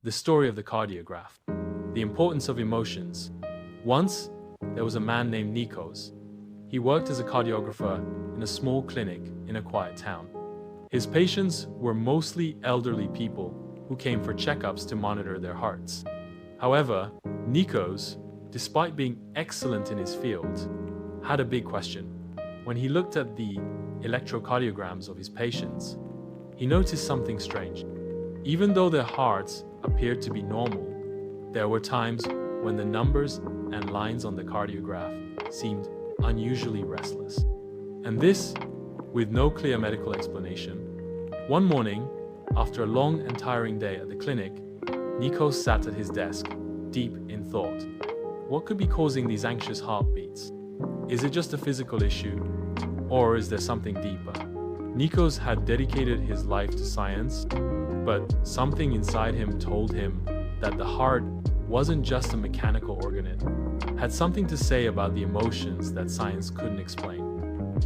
The story of the cardiograph. The importance of emotions. Once, there was a man named Nikos. He worked as a cardiographer in a small clinic in a quiet town. His patients were mostly elderly people who came for checkups to monitor their hearts. However, Nikos, despite being excellent in his field, had a big question. When he looked at the electrocardiograms of his patients, he noticed something strange. Even though their hearts appeared to be normal, there were times when the numbers and lines on the cardiograph seemed unusually restless. And this, with no clear medical explanation. One morning, after a long and tiring day at the clinic, Nikos sat at his desk, deep in thought. What could be causing these anxious heartbeats? Is it just a physical issue, or is there something deeper? Nikos had dedicated his life to science, but something inside him told him that the heart wasn't just a mechanical organ. It had something to say about the emotions that science couldn't explain.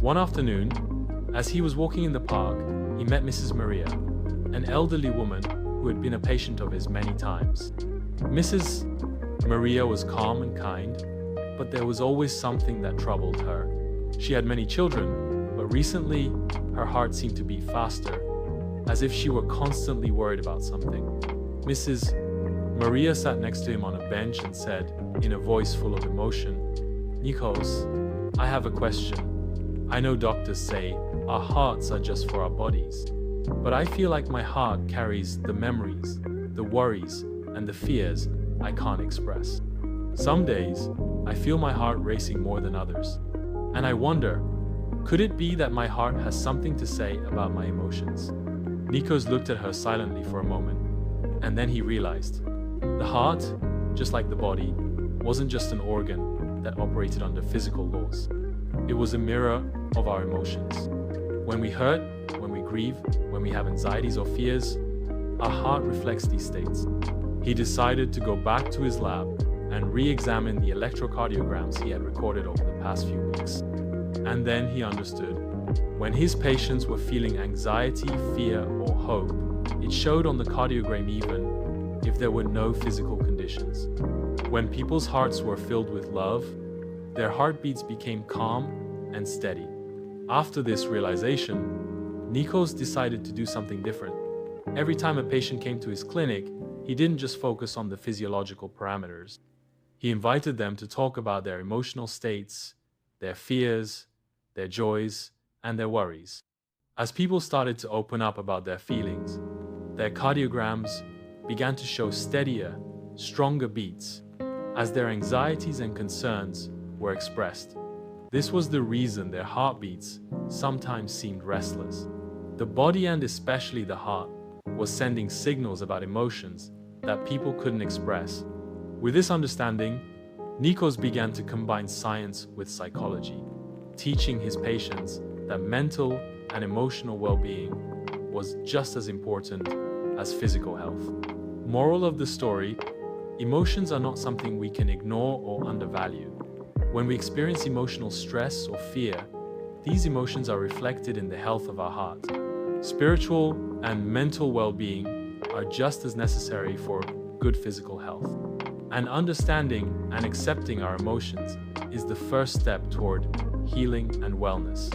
One afternoon, as he was walking in the park, he met Mrs. Maria, an elderly woman who had been a patient of his many times. Mrs. Maria was calm and kind, but there was always something that troubled her. She had many children, but recently her heart seemed to beat faster, as if she were constantly worried about something. Mrs. Maria sat next to him on a bench and said, in a voice full of emotion, "Nikos, I have a question. I know doctors say our hearts are just for our bodies, but I feel like my heart carries the memories, the worries, and the fears I can't express. Some days, I feel my heart racing more than others, and I wonder, could it be that my heart has something to say about my emotions?" Nikos looked at her silently for a moment, and then he realized. The heart, just like the body, wasn't just an organ that operated under physical laws. It was a mirror of our emotions. When we hurt, when we grieve, when we have anxieties or fears, our heart reflects these states. He decided to go back to his lab and re-examine the electrocardiograms he had recorded over the past few weeks. And then he understood. When his patients were feeling anxiety, fear, or hope, it showed on the cardiogram even if there were no physical conditions. When people's hearts were filled with love, their heartbeats became calm and steady. After this realization, Nikos decided to do something different. Every time a patient came to his clinic, he didn't just focus on the physiological parameters. He invited them to talk about their emotional states, their fears, their joys, and their worries. As people started to open up about their feelings, their cardiograms began to show steadier, stronger beats as their anxieties and concerns were expressed. This was the reason their heartbeats sometimes seemed restless. The body, and especially the heart, was sending signals about emotions that people couldn't express. With this understanding, Nikos began to combine science with psychology, teaching his patients that mental and emotional well-being was just as important as physical health. Moral of the story: emotions are not something we can ignore or undervalue. When we experience emotional stress or fear, these emotions are reflected in the health of our heart. Spiritual and mental well-being are just as necessary for good physical health. And understanding and accepting our emotions is the first step toward healing and wellness.